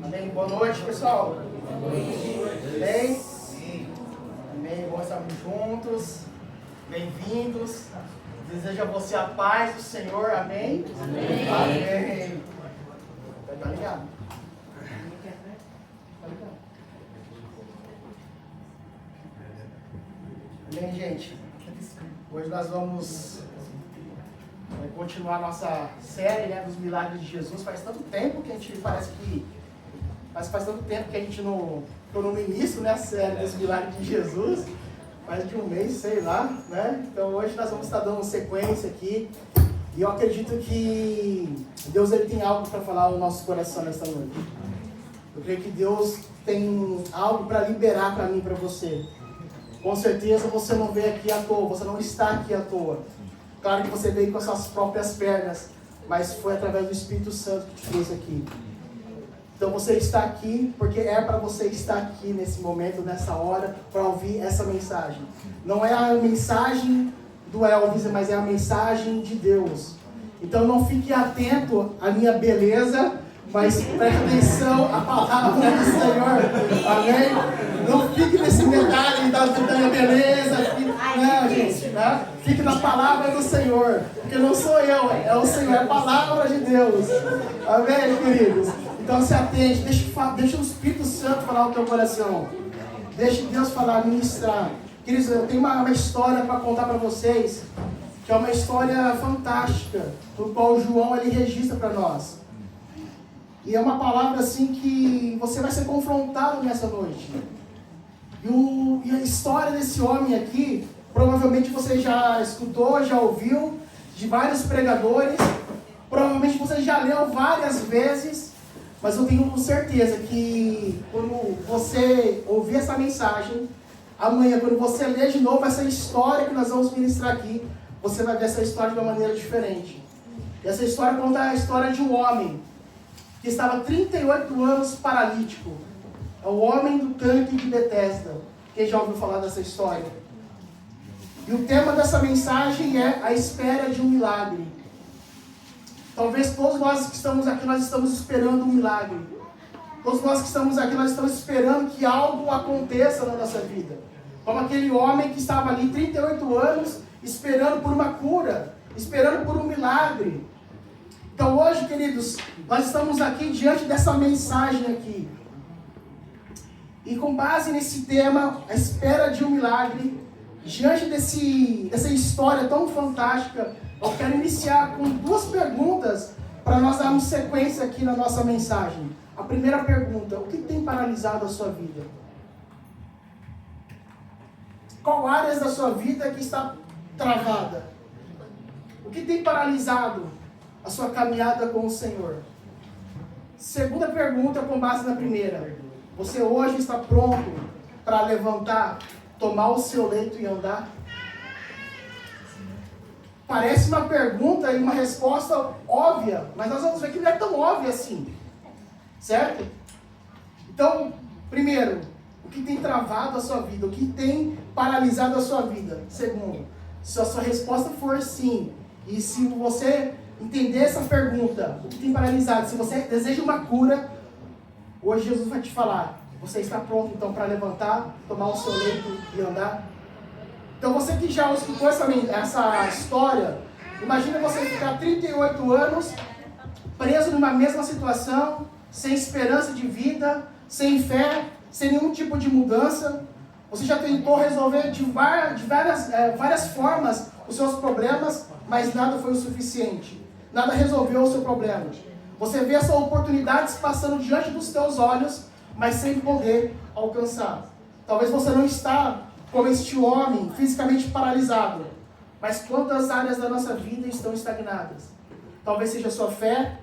Amém. Boa noite, pessoal. Amém. Amém. Bom estarmos juntos. Bem-vindos. Desejo a você a paz do Senhor. Amém. Amém. Amém. Tá ligado? Amém, gente. Hoje nós vamos continuar a nossa série, né, dos milagres de Jesus. Faz tanto tempo que a gente parece que... faz tanto tempo que a gente não... Estou no início, né, a série dos milagres de Jesus. Mais de um mês, sei lá, né? Então hoje nós vamos estar dando sequência aqui. E eu acredito que Deus ele tem algo para falar no nosso coração nesta noite. Eu creio que Deus tem algo para liberar para mim e para você. Com certeza você não veio aqui à toa, você não está aqui à toa. Claro que você veio com as suas próprias pernas, mas foi através do Espírito Santo que te trouxe aqui. Então você está aqui porque é para você estar aqui nesse momento, nessa hora, para ouvir essa mensagem. Não é a mensagem do Elvis, mas é a mensagem de Deus. Então não fique atento à minha beleza, mas preste atenção à palavra do Senhor. Amém? Não fique nesse detalhe da minha beleza. Não, gente, né? Fique na palavra do Senhor. Porque não sou eu, é o Senhor, é a palavra de Deus. Amém, queridos? Então se atente, deixa o Espírito Santo falar no teu coração. Deixe Deus falar, ministrar. Queridos, eu tenho uma história para contar para vocês, que é uma história fantástica, no qual João ele registra para nós. E é uma palavra assim que você vai ser confrontado nessa noite. E a história desse homem aqui, provavelmente você já escutou, já ouviu de vários pregadores, provavelmente você já leu várias vezes, mas eu tenho certeza que quando você ouvir essa mensagem, amanhã, quando você ler de novo essa história que nós vamos ministrar aqui, você vai ver essa história de uma maneira diferente. E essa história conta a história de um homem que estava 38 anos paralítico. É o homem do tanque de Betesda. Quem já ouviu falar dessa história? E o tema dessa mensagem é a espera de um milagre. Talvez todos nós que estamos aqui, nós estamos esperando um milagre. Todos nós que estamos aqui, nós estamos esperando que algo aconteça na nossa vida. Como aquele homem que estava ali 38 anos, esperando por uma cura, esperando por um milagre. Então hoje, queridos, nós estamos aqui diante dessa mensagem aqui. E com base nesse tema, a espera de um milagre, diante dessa história tão fantástica, eu quero iniciar com duas perguntas para nós darmos sequência aqui na nossa mensagem. A primeira pergunta: o que tem paralisado a sua vida? Qual áreas da sua vida que está travada? O que tem paralisado a sua caminhada com o Senhor? Segunda pergunta com base na primeira: você hoje está pronto para levantar, tomar o seu leito e andar? Parece uma pergunta e uma resposta óbvia, mas nós vamos ver que não é tão óbvia assim. Certo? Então, primeiro, o que tem travado a sua vida? O que tem paralisado a sua vida? Segundo, se a sua resposta for sim, e se você entender essa pergunta, o que tem paralisado, se você deseja uma cura, hoje Jesus vai te falar, você está pronto então para levantar, tomar o seu leito e andar? Então você que já escutou essa história, imagina você ficar 38 anos preso numa mesma situação, sem esperança de vida, sem fé, sem nenhum tipo de mudança. Você já tentou resolver de várias formas os seus problemas, mas nada foi o suficiente. Nada resolveu o seu problema. Você vê essas oportunidades passando diante dos teus olhos, mas sem poder alcançar. Talvez você não está como este homem, fisicamente paralisado, mas quantas áreas da nossa vida estão estagnadas? Talvez seja a sua fé,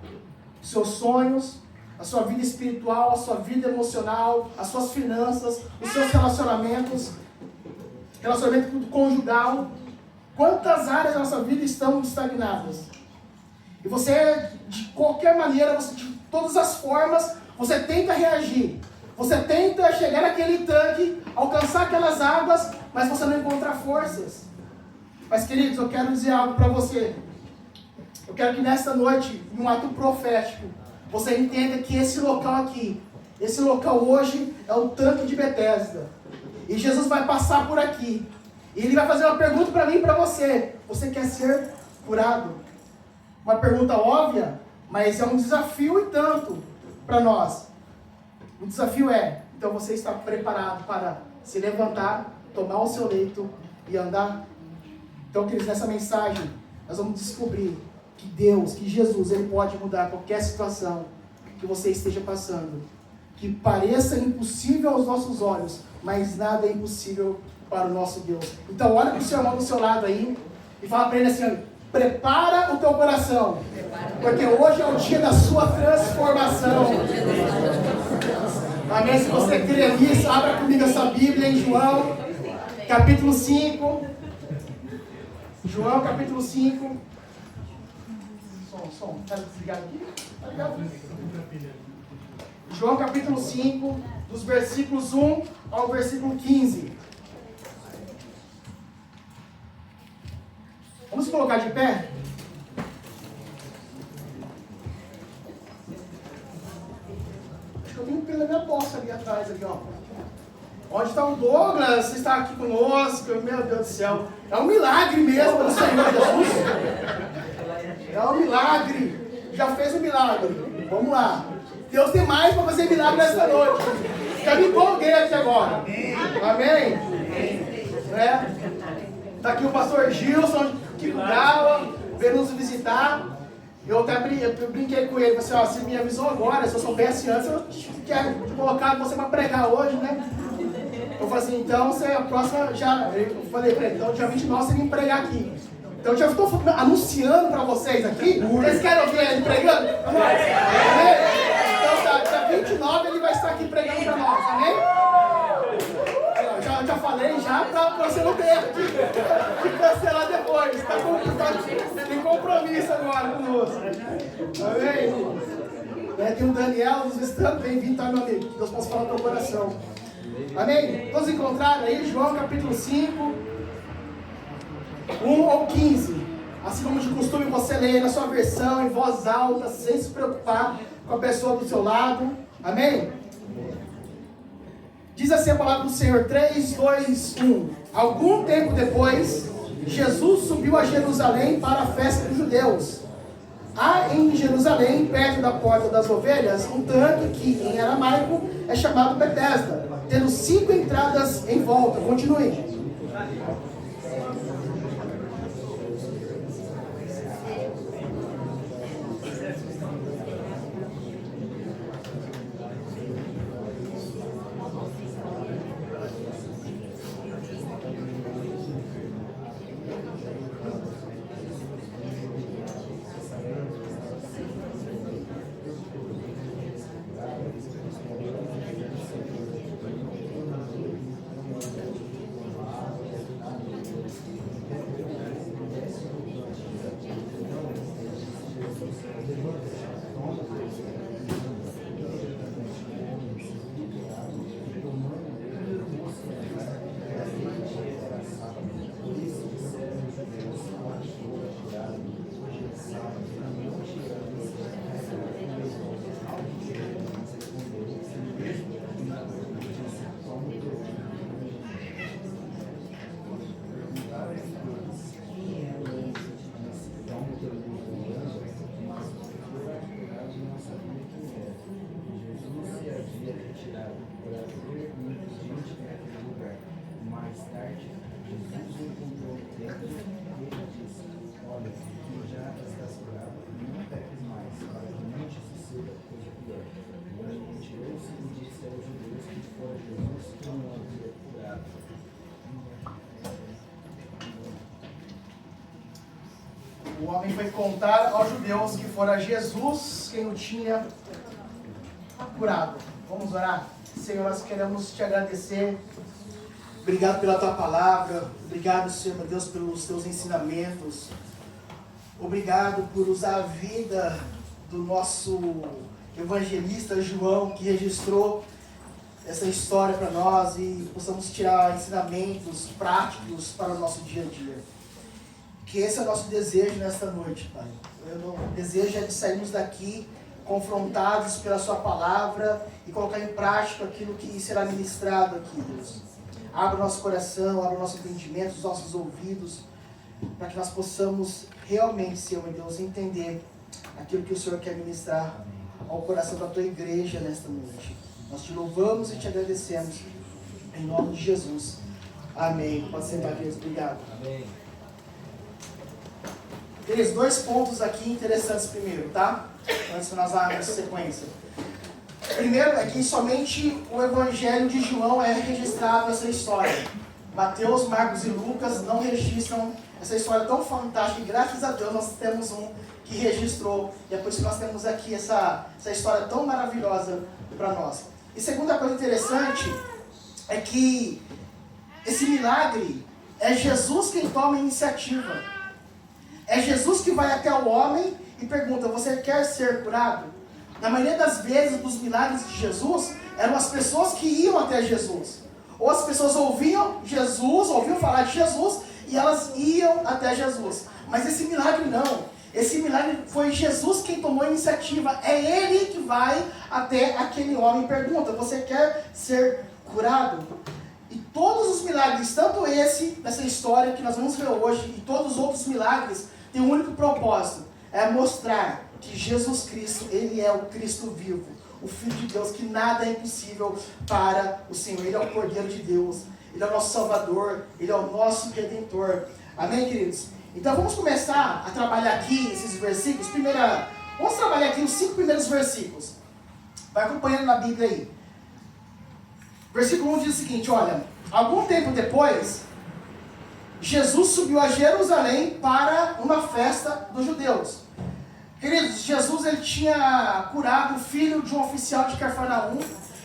seus sonhos, a sua vida espiritual, a sua vida emocional, as suas finanças, os seus relacionamento conjugal. Quantas áreas da nossa vida estão estagnadas? E você, de qualquer maneira, de todas as formas, você tenta reagir. Você tenta chegar naquele tanque, alcançar aquelas águas, mas você não encontra forças. Mas, queridos, eu quero dizer algo para você. Eu quero que nesta noite, em um ato profético, você entenda que esse local aqui, esse local hoje é o tanque de Betesda. E Jesus vai passar por aqui. E Ele vai fazer uma pergunta para mim e para você. Você quer ser curado? Uma pergunta óbvia, mas é um desafio e tanto para nós. O desafio é, então você está preparado para se levantar, tomar o seu leito e andar? Então, queridos, nessa mensagem, nós vamos descobrir que Deus, que Jesus, Ele pode mudar qualquer situação que você esteja passando. Que pareça impossível aos nossos olhos, mas nada é impossível para o nosso Deus. Então, olha para o seu irmão do seu lado aí e fala para ele assim: prepara o teu coração, porque hoje é o dia da sua transformação. Amém? Se você crê nisso, abra comigo essa Bíblia em João, capítulo 5. João, capítulo 5. Som, tá desligado aqui? Tá ligado? João, capítulo 5, dos versículos 1 ao versículo 15. Vamos colocar de pé? Acho que eu tenho um pelo na minha bolsa ali atrás, ali, ó. Onde está o Douglas? Você está aqui conosco? Meu Deus do céu. É um milagre mesmo do Senhor Jesus. É um milagre. Já fez um milagre. Vamos lá. Deus tem mais para fazer milagre nessa noite. Já me empolguei aqui agora. Amém? Está aqui o pastor Gilson, que Gala, veio nos visitar. Eu até brinquei com ele, falei assim: ó, você me avisou agora, se eu soubesse antes, eu quero colocar você para pregar hoje, né? Eu falei assim: então você, a próxima já. Eu falei para ele: então dia 29 você vem pregar aqui. Então eu já estou anunciando para vocês aqui. Vocês querem ouvir ele pregando? Então tá, dia 29 ele vai estar aqui pregando para nós, amém? Eu já falei já para você não ter que cancelar depois. Tem compromisso agora conosco. Amém? Tem o Daniel nos visitando, bem-vindo, tá, meu amigo? Que Deus possa falar no teu coração. Amém? Todos encontraram aí João capítulo 5, 1 ao 15. Assim como de costume você lê na sua versão, em voz alta, sem se preocupar com a pessoa do seu lado. Amém? Diz assim a palavra do Senhor: 3, 2, 1. Algum tempo depois, Jesus subiu a Jerusalém para a festa dos judeus. Há em Jerusalém, perto da porta das ovelhas, um tanque que em aramaico é chamado Betesda, tendo 5 entradas em volta. Continue. O homem foi contar aos judeus que fora Jesus quem o tinha curado. Vamos orar? Senhor, nós queremos te agradecer. Obrigado pela tua palavra. Obrigado, Senhor, meu Deus, pelos teus ensinamentos. Obrigado por usar a vida do nosso evangelista João, que registrou essa história para nós e possamos tirar ensinamentos práticos para o nosso dia a dia. Que esse é o nosso desejo nesta noite, Pai. O desejo é de sairmos daqui confrontados pela sua palavra e colocar em prática aquilo que será ministrado aqui, Deus. Abra o nosso coração, abra o nosso entendimento, os nossos ouvidos, para que nós possamos realmente, Senhor Deus, entender aquilo que o Senhor quer ministrar ao coração da tua igreja nesta noite. Nós te louvamos e te agradecemos, em nome de Jesus. Amém. Pode sentar, Deus. Obrigado. Amém. Tem 2 pontos aqui interessantes primeiro, tá? Antes de nós darmos sequência. Primeiro é que somente o Evangelho de João é registrado essa história. Mateus, Marcos e Lucas não registram essa história tão fantástica, e graças a Deus nós temos um que registrou, e é por isso que nós temos aqui essa história tão maravilhosa para nós. E segunda coisa interessante é que esse milagre é Jesus quem toma a iniciativa. É Jesus que vai até o homem e pergunta: você quer ser curado? Na maioria das vezes, dos milagres de Jesus, eram as pessoas que iam até Jesus. Ou as pessoas ouviam Jesus, ouviam falar de Jesus, e elas iam até Jesus. Mas esse milagre não. Esse milagre foi Jesus quem tomou a iniciativa. É Ele que vai até aquele homem e pergunta: você quer ser curado? E todos os milagres, tanto esse, nessa história que nós vamos ver hoje, e todos os outros milagres, têm um único propósito: é mostrar que Jesus Cristo, Ele é o Cristo vivo, o Filho de Deus, que nada é impossível para o Senhor. Ele é o Cordeiro de Deus, Ele é o nosso Salvador, Ele é o nosso Redentor. Amém, queridos? Então vamos começar a trabalhar aqui esses versículos. Vamos trabalhar aqui os 5 primeiros versículos. Vai acompanhando na Bíblia aí. Versículo 1 diz o seguinte: olha, algum tempo depois, Jesus subiu a Jerusalém para uma festa dos judeus. Queridos, Jesus ele tinha curado o filho de um oficial de Cafarnaum,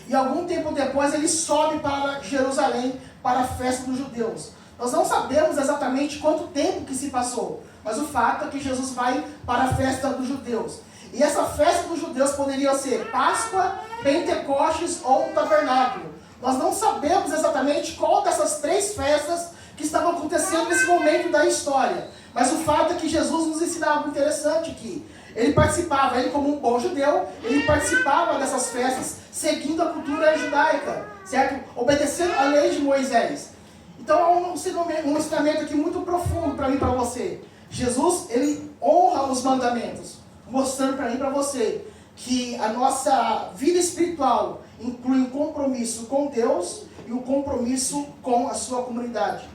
e algum tempo depois ele sobe para Jerusalém para a festa dos judeus. Nós não sabemos exatamente quanto tempo que se passou, mas o fato é que Jesus vai para a festa dos judeus. E essa festa dos judeus poderia ser Páscoa, Pentecostes ou Tabernáculo. Nós não sabemos exatamente qual dessas 3 festas que estavam acontecendo nesse momento da história. Mas o fato é que Jesus nos ensina algo interessante aqui. Ele participava, ele como um bom judeu, ele participava dessas festas seguindo a cultura judaica, certo? Obedecendo a lei de Moisés. Então é um ensinamento aqui muito profundo para mim e para você. Jesus, ele honra os mandamentos, mostrando para mim e para você que a nossa vida espiritual inclui um compromisso com Deus e um compromisso com a sua comunidade.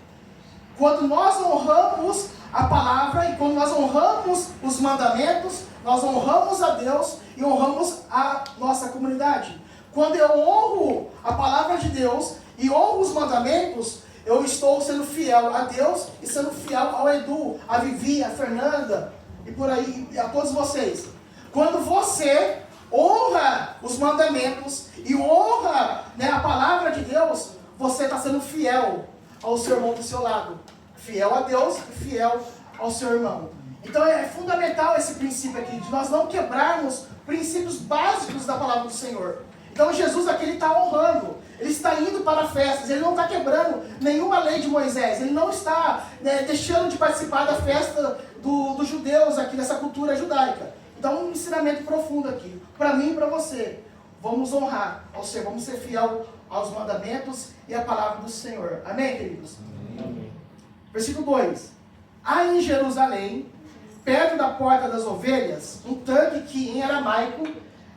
Quando nós honramos a palavra e quando nós honramos os mandamentos, nós honramos a Deus e honramos a nossa comunidade. Quando eu honro a palavra de Deus e honro os mandamentos, eu estou sendo fiel a Deus e sendo fiel ao Edu, a Vivi, a Fernanda e por aí, a todos vocês. Quando você honra os mandamentos e honra, a palavra de Deus, você está sendo fiel ao seu irmão do seu lado. Fiel a Deus e fiel ao seu irmão. Então é fundamental esse princípio aqui, de nós não quebrarmos princípios básicos da palavra do Senhor. Então Jesus aqui está honrando, ele está indo para festas, ele não está quebrando nenhuma lei de Moisés, ele não está deixando de participar da festa dos judeus aqui, dessa cultura judaica. Então um ensinamento profundo aqui, para mim e para você. Vamos honrar ao Senhor, vamos ser fiel aos mandamentos e à palavra do Senhor. Amém, queridos? Amém. Versículo 2. Há em Jerusalém, perto da porta das ovelhas, um tanque que em aramaico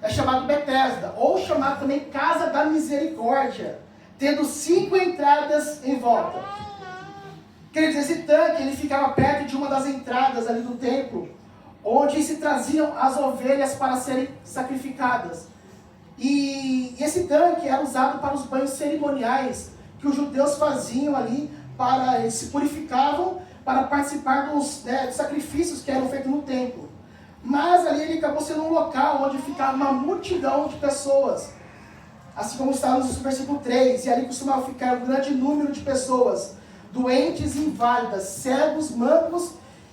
é chamado Betesda, ou chamado também Casa da Misericórdia, tendo 5 entradas em volta. Queridos, esse tanque ele ficava perto de uma das entradas ali do templo, onde se traziam as ovelhas para serem sacrificadas. E esse tanque era usado para os banhos cerimoniais que os judeus faziam ali, eles se purificavam para participar dos sacrifícios que eram feitos no templo. Mas ali ele acabou sendo um local onde ficava uma multidão de pessoas, assim como está no versículo 3, e ali costumava ficar um grande número de pessoas, doentes e inválidas, cegos, mancos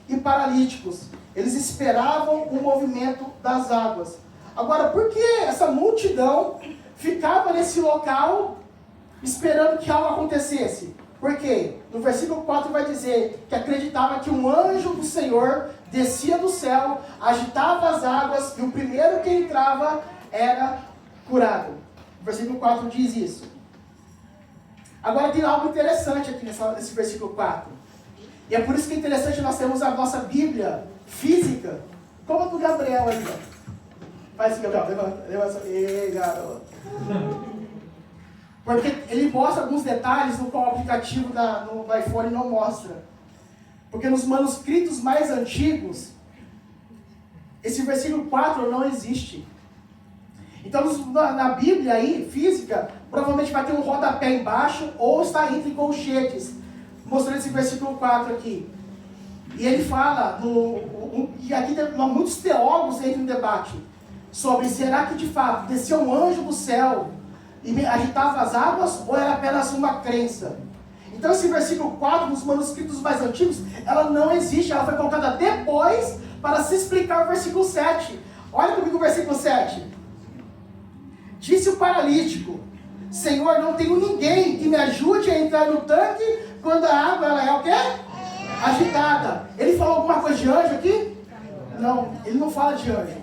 e paralíticos. Eles esperavam o movimento das águas. Agora, por que essa multidão ficava nesse local esperando que algo acontecesse? Por quê? No versículo 4 vai dizer que acreditava que um anjo do Senhor descia do céu, agitava as águas, e o primeiro que entrava era curado. O versículo 4 diz isso. Agora tem algo interessante aqui nesse versículo 4. E é por isso que é interessante nós termos a nossa Bíblia física, como a do Gabriel ali, ó. Faz assim, Gabriel, levanta. Ei, garoto. Porque ele mostra alguns detalhes no qual o aplicativo no iPhone não mostra. Porque nos manuscritos mais antigos, esse versículo 4 não existe. Então na Bíblia aí, física, provavelmente vai ter um rodapé embaixo, ou está entre colchetes, mostrando esse versículo 4 aqui. E ele fala, e aqui muitos teólogos entram em debate, sobre será que de fato desceu um anjo do céu e agitava as águas, ou era apenas uma crença? Então esse versículo 4, nos manuscritos mais antigos, ela não existe, ela foi colocada depois para se explicar o versículo 7. Olha comigo o versículo 7. Disse o paralítico: Senhor, não tenho ninguém que me ajude a entrar no tanque quando a água ela é o quê? Agitada. Ele falou alguma coisa de anjo aqui? Não, ele não fala de anjo.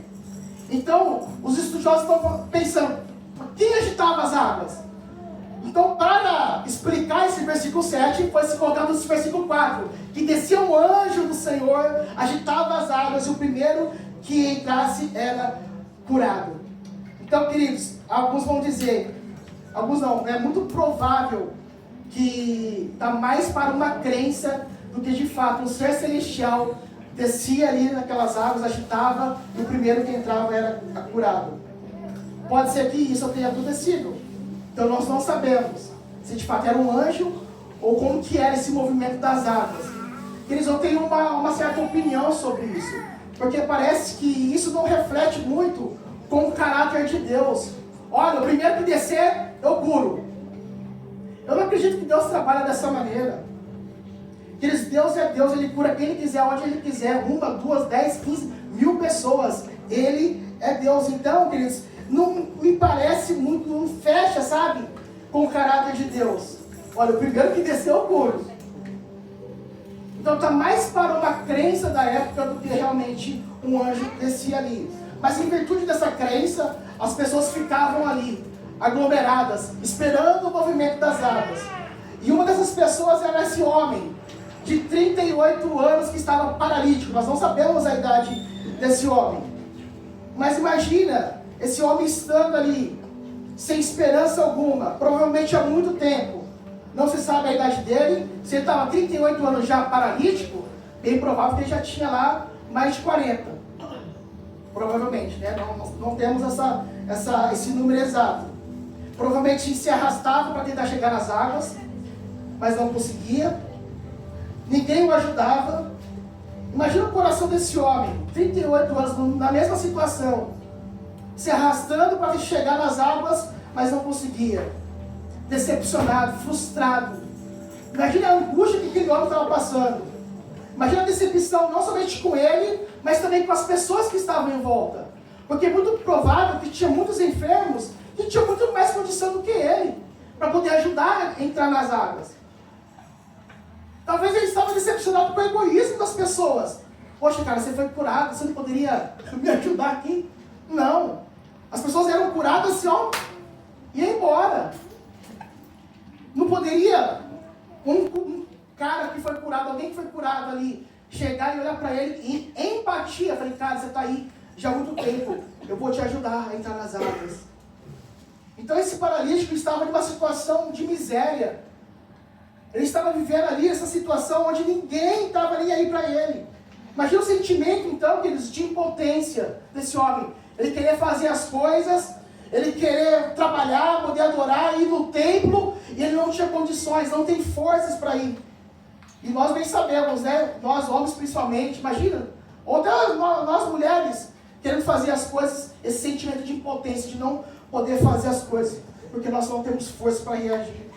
Então, os estudiosos estão pensando, quem agitava as águas? Então, para explicar esse versículo 7, foi se colocado nesse versículo 4, que descia um anjo do Senhor, agitava as águas, e o primeiro que entrasse era curado. Então, queridos, alguns vão dizer, alguns não, é muito provável que está mais para uma crença do que de fato um ser celestial descia ali naquelas águas, agitava, e o primeiro que entrava era curado. Pode ser que isso tenha acontecido. Então nós não sabemos se de fato era um anjo ou como que era esse movimento das águas. Eles não têm uma certa opinião sobre isso, porque parece que isso não reflete muito com o caráter de Deus. Olha, o primeiro que descer, eu curo. Eu não acredito que Deus trabalha dessa maneira. Queridos, Deus é Deus, Ele cura quem Ele quiser, onde Ele quiser, 1, 2, 10, 15 mil pessoas. Ele é Deus. Então, queridos, não me parece muito, não fecha, sabe, com o caráter de Deus. Olha, o primeiro que desceu, eu curo. Então está mais para uma crença da época do que realmente um anjo descia ali. Mas em virtude dessa crença, as pessoas ficavam ali, aglomeradas, esperando o movimento das águas. E uma dessas pessoas era esse homem, de 38 anos, que estava paralítico. Nós não sabemos a idade desse homem. Mas imagina esse homem estando ali, sem esperança alguma, provavelmente há muito tempo. Não se sabe a idade dele. Se ele estava 38 anos já paralítico, bem provável que ele já tinha lá mais de 40. Provavelmente, né? Não temos esse número exato. Provavelmente se arrastava para tentar chegar nas águas, mas não conseguia. Ninguém o ajudava. Imagina o coração desse homem, 38 anos, na mesma situação, se arrastando para chegar nas águas, mas não conseguia. Decepcionado, frustrado. Imagina a angústia que aquele homem estava passando. Imagina a decepção, não somente com ele, mas também com as pessoas que estavam em volta. Porque é muito provável que tinha muitos enfermos que tinham muito mais condição do que ele, para poder ajudar a entrar nas águas. Talvez ele estava decepcionado com o egoísmo das pessoas. Poxa, cara, você foi curado, você não poderia me ajudar aqui? Não. As pessoas eram curadas assim, ó, e ia embora. Não poderia um cara que foi curado, alguém que foi curado ali, chegar e olhar para ele e em empatia, falei, cara, você está aí já há muito tempo, eu vou te ajudar a entrar nas águas. Então esse paralítico estava numa situação de miséria. Ele estava vivendo ali essa situação onde ninguém estava nem aí para ele. Imagina o sentimento, então, queridos, de impotência desse homem. Ele querer fazer as coisas, ele querer trabalhar, poder adorar, ir no templo, e ele não tinha condições, não tem forças para ir. E nós bem sabemos, né? Nós homens principalmente, imagina, ou até nós mulheres, querendo fazer as coisas, esse sentimento de impotência, de não poder fazer as coisas, porque nós não temos força para reagir.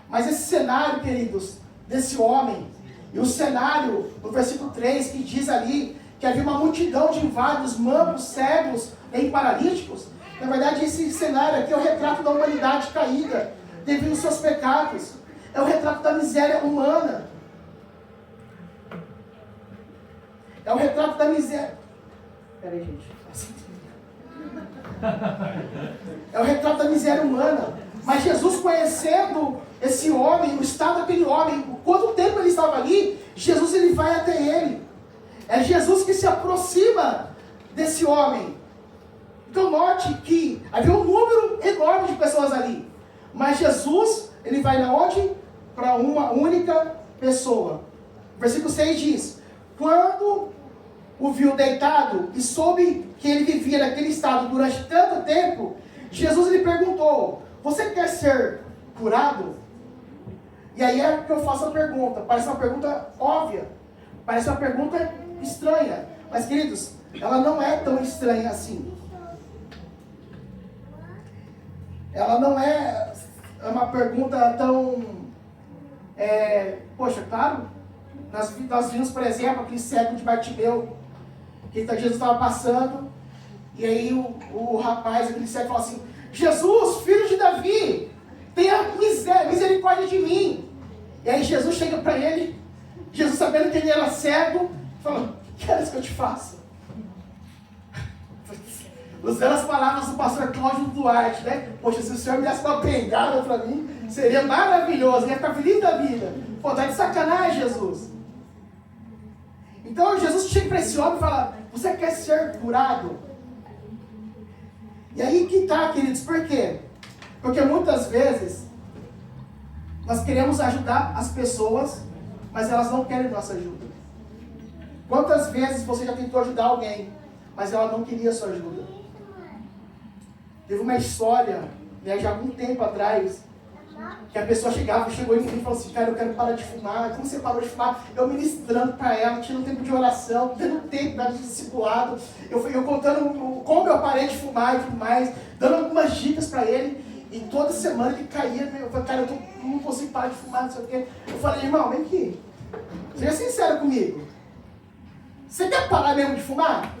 Mas esse cenário, queridos, desse homem, e o cenário, no versículo 3, que diz ali, que havia uma multidão de inválidos, mancos, cegos e paralíticos, na verdade esse cenário aqui é o retrato da humanidade caída, devido aos seus pecados. É o retrato da miséria humana. É o retrato da miséria. Peraí, gente. É o retrato da miséria humana. Mas Jesus, conhecendo esse homem, o estado daquele homem, quanto tempo ele estava ali, Jesus ele vai até ele. É Jesus que se aproxima desse homem. Então note que havia um número enorme de pessoas ali. Mas Jesus, ele vai na onde? Para uma única pessoa. Versículo 6 diz: quando o viu deitado e soube que ele vivia naquele estado durante tanto tempo, Jesus lhe perguntou: você quer ser curado? E aí é que eu faço a pergunta. Parece uma pergunta óbvia. Parece uma pergunta estranha. Mas, queridos, ela não é tão estranha assim. Ela não é uma pergunta tão... poxa, claro. Nós vimos, por exemplo, aquele cego de Bartimeu, que Jesus estava passando, e aí o rapaz, aquele cego, falou assim: Jesus, filho de Davi, tenha misericórdia de mim. E aí Jesus chega para ele, Jesus sabendo que ele era cego, falou: o que queres que eu te faça? Usando as palavras do pastor Cláudio Duarte, né? Poxa, se o senhor me desse uma bengala para mim, seria maravilhoso, ia ficar feliz da vida. Pô, tá de sacanagem, Jesus. Então Jesus chega para esse homem e fala: você quer ser curado? E aí que tá, queridos, por quê? Porque muitas vezes nós queremos ajudar as pessoas, mas elas não querem nossa ajuda. Quantas vezes você já tentou ajudar alguém, mas ela não queria sua ajuda? Teve uma história, né, já há algum tempo atrás, que a pessoa chegou em mim e falou assim: cara, eu quero parar de fumar. Como você parou de fumar? Eu ministrando para ela, tirando tempo de oração, tendo tempo de discipulado, eu contando como eu parei de fumar e tudo mais, dando algumas dicas para ele, e toda semana ele caía, eu falei: cara, eu não consigo parar de fumar, não sei o quê. Eu falei: irmão, vem aqui, seja sincero comigo, você quer parar mesmo de fumar?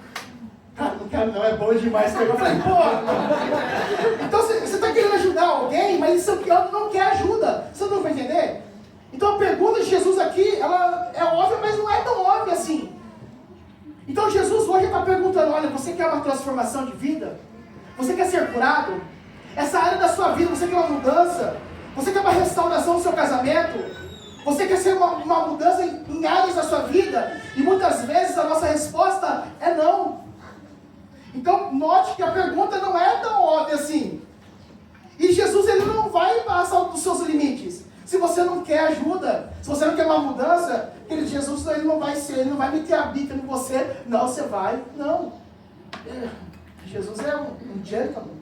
Cara, não quero não, é bom demais. Eu falei: pô, então você está querendo ajudar alguém, mas esse outro não quer ajuda. Você não vai entender? Então a pergunta de Jesus aqui, ela é óbvia, mas não é tão óbvia assim. Então Jesus hoje está perguntando: olha, você quer uma transformação de vida? Você quer ser curado? Essa área da sua vida, você quer uma mudança? Você quer uma restauração do seu casamento? Você quer ser uma mudança em áreas da sua vida? E muitas vezes a nossa resposta é não. Então, note que a pergunta não é tão óbvia assim. E Jesus, ele não vai passar dos seus limites. Se você não quer ajuda, se você não quer uma mudança, Jesus, ele não vai meter a bica em você. Não, você vai. Não. Jesus é um gentleman.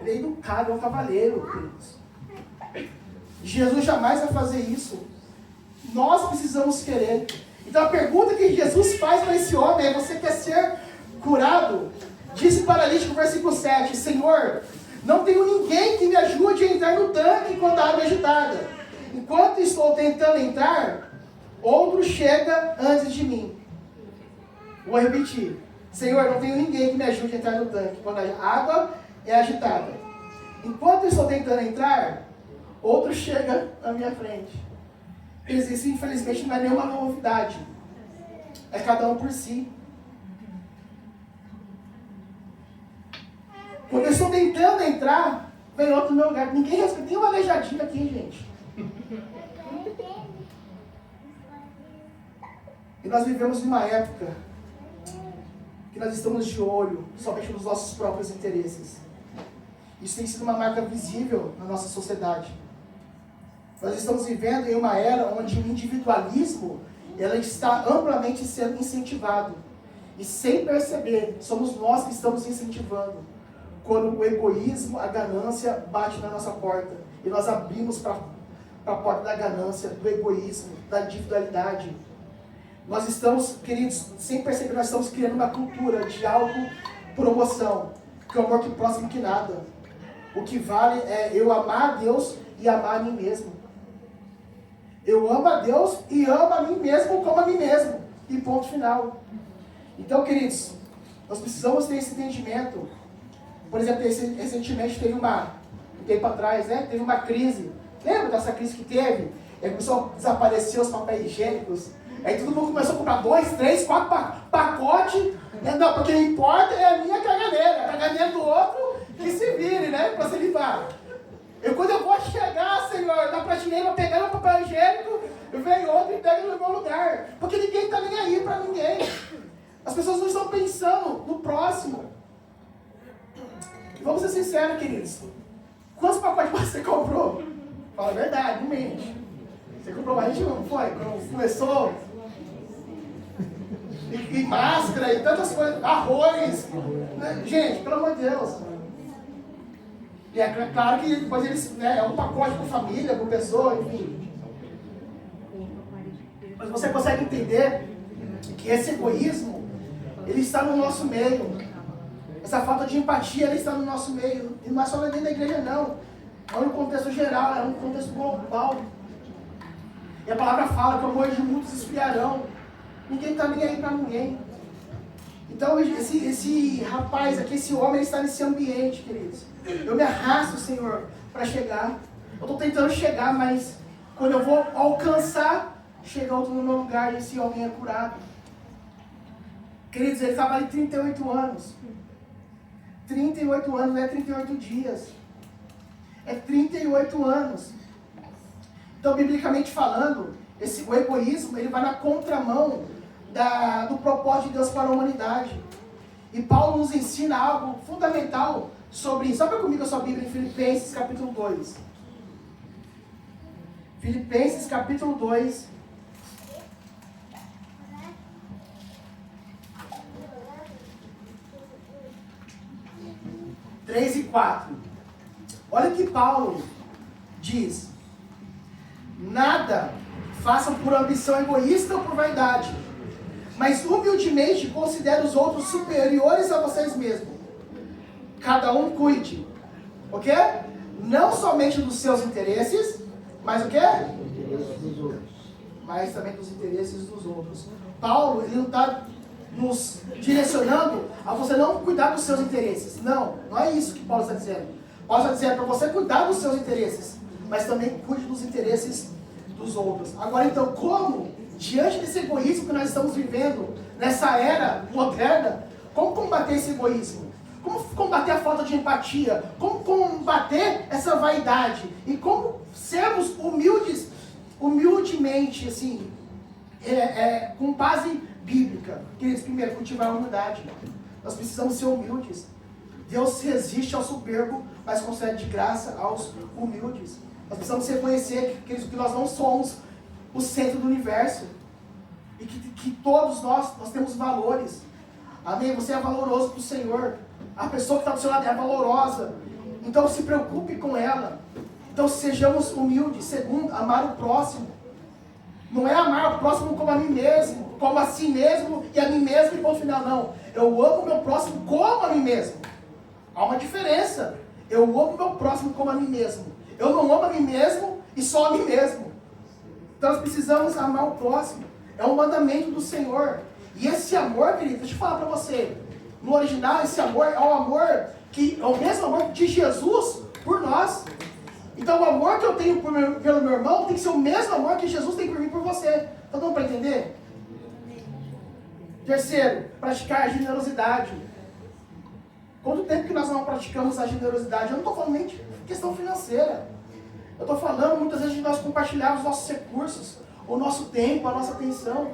Ele é educado, é um cavaleiro, queridos. Jesus jamais vai fazer isso. Nós precisamos querer. Então, a pergunta que Jesus faz para esse homem é: você quer ser curado? Disse o paralítico, versículo 7, Senhor, não tenho ninguém que me ajude a entrar no tanque quando a água é agitada. Enquanto estou tentando entrar, outro chega antes de mim. Vou repetir. Senhor, não tenho ninguém que me ajude a entrar no tanque quando a água é agitada. Enquanto estou tentando entrar, outro chega na minha frente. Isso, infelizmente, não é nenhuma novidade. É cada um por si. Quando eu estou tentando entrar, vem outro no meu lugar. Ninguém respeita. Tem uma aleijadinha aqui, gente. E nós vivemos numa época que nós estamos de olho somente nos nossos próprios interesses. Isso tem sido uma marca visível na nossa sociedade. Nós estamos vivendo em uma era onde o individualismo ela está amplamente sendo incentivado. E sem perceber, somos nós que estamos incentivando. Quando o egoísmo, a ganância bate na nossa porta. E nós abrimos para a porta da ganância, do egoísmo, da individualidade. Nós estamos, queridos, sem perceber, nós estamos criando uma cultura de autopromoção. Que é o amor que próximo que nada. O que vale é eu amar a Deus e amar a mim mesmo. Eu amo a Deus e amo a mim mesmo como a mim mesmo. E ponto final. Então, queridos, nós precisamos ter esse entendimento. Por exemplo, recentemente teve um tempo atrás, né? Teve uma crise. Lembra dessa crise que teve? Começou a desaparecer os papéis higiênicos. Aí todo mundo começou a comprar 2, 3, 4 pacotes. Não, porque o que importa é a minha caganeira. A caganeira do outro que se vire, né? Para se limpar. Quando eu vou chegar, Senhor, na prateleira, pegar o papel higiênico, vem outro e pega no meu lugar. Porque ninguém está nem aí para ninguém. As pessoas não estão pensando no próximo. Vamos ser sinceros, queridos. Quantos pacotes você comprou? Fala a verdade, não mente. Você comprou mais de um, foi? Quando começou? E máscara e tantas coisas, arroz. Né? Gente, pelo amor de Deus. E é claro que depois eles, né, é um pacote por família, por pessoa, enfim. Mas você consegue entender que esse egoísmo, ele está no nosso meio. Essa falta de empatia, ela está no nosso meio. E não é só dentro da igreja, não. É um contexto geral, é um contexto global. E a palavra fala que o amor de muitos esfriarão. Ninguém está nem aí para ninguém. Então esse rapaz aqui, esse homem, ele está nesse ambiente, queridos. Eu me arrasto, Senhor, para chegar. Eu estou tentando chegar, mas quando eu vou alcançar, chega outro no meu lugar e esse homem é curado. Queridos, ele estava ali 38 anos. 38 anos não é 38 dias. É 38 anos. Então, biblicamente falando, o egoísmo, ele vai na contramão do propósito de Deus para a humanidade. E Paulo nos ensina algo fundamental sobre isso. Abra comigo a sua Bíblia em Filipenses capítulo 2. Filipenses capítulo 2. 3 e 4. Olha o que Paulo diz. Nada façam por ambição egoísta ou por vaidade, mas humildemente considere os outros superiores a vocês mesmos. Cada um cuide, o quê? Não somente dos seus interesses, mas o quê? Mas também dos interesses dos outros. Paulo, ele não está nos direcionando a você não cuidar dos seus interesses. Não é isso que Paulo está dizendo. Paulo está dizendo para você cuidar dos seus interesses, mas também cuide dos interesses dos outros. Agora então, como, diante desse egoísmo que nós estamos vivendo, nessa era moderna, como combater esse egoísmo? Como combater a falta de empatia? Como combater essa vaidade? E como sermos humildemente, assim, com base bíblica? Queridos, primeiro, cultivar a humildade. Nós precisamos ser humildes. Deus resiste ao soberbo, mas concede de graça aos humildes. Nós precisamos reconhecer que nós não somos o centro do universo. E que todos nós temos valores. Amém? Você é valoroso para o Senhor. A pessoa que está do seu lado é valorosa. Então se preocupe com ela. Então sejamos humildes. Segundo, amar o próximo. Não é amar o próximo como a mim mesmo, como a si mesmo e a mim mesmo e ponto final, não. Eu amo o meu próximo como a mim mesmo. Há uma diferença. Eu amo o meu próximo como a mim mesmo. Eu não amo a mim mesmo e só a mim mesmo. Então nós precisamos amar o próximo. É um mandamento do Senhor. E esse amor, querido, deixa eu falar para você. No original, esse amor é o amor que é o mesmo amor de Jesus por nós. Então o amor que eu tenho pelo meu irmão tem que ser o mesmo amor que Jesus tem por mim e por você. Está dando para entender? Terceiro, praticar a generosidade. Quanto tempo que nós não praticamos a generosidade? Eu não estou falando nem de questão financeira. Eu estou falando muitas vezes de nós compartilharmos os nossos recursos, o nosso tempo, a nossa atenção.